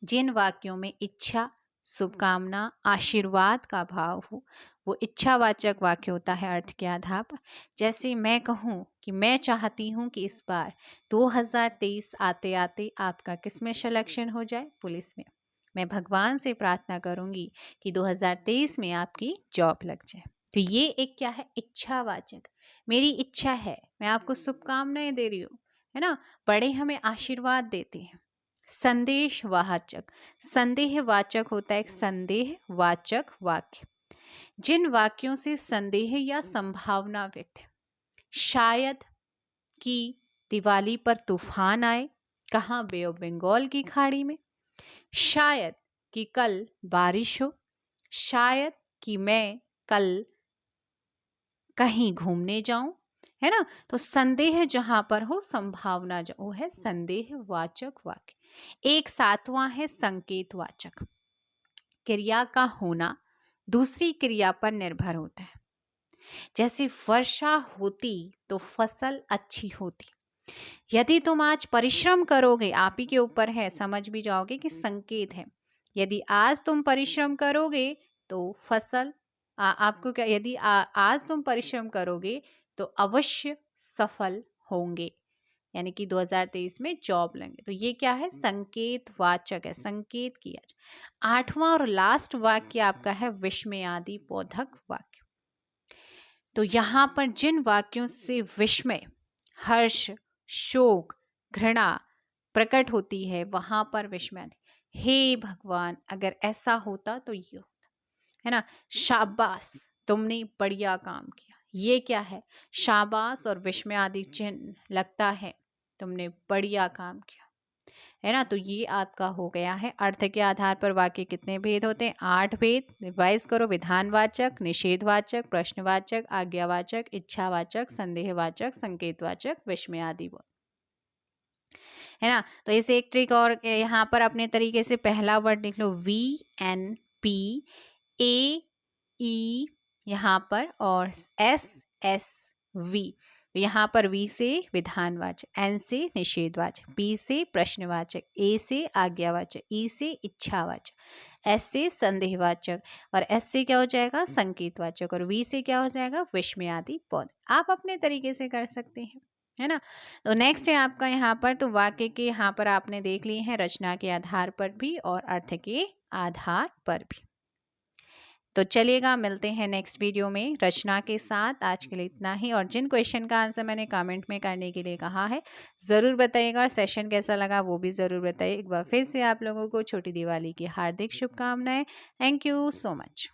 जिन वाक्यों में इच्छा, शुभकामना, आशीर्वाद का भाव हो वो इच्छावाचक वाक्य होता है अर्थ के आधार पर। जैसे मैं कहूँ कि मैं चाहती हूँ कि इस बार 2023 आते आते आपका किस में सिलेक्शन हो जाए, पुलिस में। मैं भगवान से प्रार्थना करूँगी कि 2023 में आपकी जॉब लग जाए। तो ये एक क्या है, इच्छावाचक, मेरी इच्छा है, मैं आपको शुभकामनाएं दे रही हूँ, है ना। बड़े हमें आशीर्वाद देते हैं। संदेशवाचक, संदेहवाचक होता है एक संदेहवाचक वाक्य, जिन वाक्यों से संदेह या संभावना व्यक्त है। शायद कि दिवाली पर तूफान आए, कहाँ, बे ऑफ बंगाल की खाड़ी में। शायद कि कल बारिश हो, शायद कि मैं कल कहीं घूमने जाऊं, है ना। तो संदेह जहां पर हो, संभावना जो वो है संदेहवाचक वाक्य। एक 7वां है संकेतवाचक, क्रिया का होना दूसरी क्रिया पर निर्भर होता है। जैसे वर्षा होती तो फसल अच्छी होती, यदि तुम आज परिश्रम करोगे, आप ही के ऊपर है, समझ भी जाओगे कि संकेत है। यदि आज तुम परिश्रम करोगे तो फसल आपको क्या, यदि आज तुम परिश्रम करोगे तो अवश्य सफल होंगे, यानी कि 2023 में जॉब लेंगे। तो ये क्या है, संकेतवाचक है, संकेत किया जाए। 8वां और लास्ट वाक्य आपका है विस्मयादि बोधक वाक्य। तो यहाँ पर जिन वाक्यों से विस्मय, हर्ष, शोक, घृणा प्रकट होती है वहां पर विस्मयादि, हे भगवान अगर ऐसा होता तो ये होता, है ना। शाबाश तुमने बढ़िया काम किया, ये क्या है, शाबाश और विस्मयादि चिन्ह लगता है, तुमने बढ़िया काम किया, है ना। तो ये आपका हो गया है। अर्थ के आधार पर वाक्य कितने भेद होते हैं, 8 भेद। रिवाइज करो, विधानवाचक, निषेधवाचक, प्रश्नवाचक, आज्ञावाचक, इच्छावाचक, संदेहवाचक, संकेतवाचक, विस्मयादि, है ना। तो इसे एक ट्रिक और यहाँ पर अपने तरीके से पहला वर्ड लिख लो, VNP, AE यहाँ पर, और SSV। यहाँ पर V से विधानवाचक, N से निषेधवाचक, P से प्रश्नवाचक, A से आज्ञावाचक, E से इच्छावाचक, S से संदेहवाचक, और S से क्या हो जाएगा, संकेतवाचक, और V से क्या हो जाएगा, विस्मयादि पद। आप अपने तरीके से कर सकते हैं, है ना। तो नेक्स्ट है आपका यहाँ पर, तो वाक्य के यहाँ पर आपने देख लिए हैं रचना के आधार पर भी और अर्थ के आधार पर भी। तो चलिएगा, मिलते हैं नेक्स्ट वीडियो में रचना के साथ। आज के लिए इतना ही, और जिन क्वेश्चन का आंसर मैंने कमेंट में करने के लिए कहा है ज़रूर बताइएगा। सेशन कैसा लगा वो भी ज़रूर बताइए। एक बार फिर से आप लोगों को छोटी दिवाली की हार्दिक शुभकामनाएं। Thank you so much.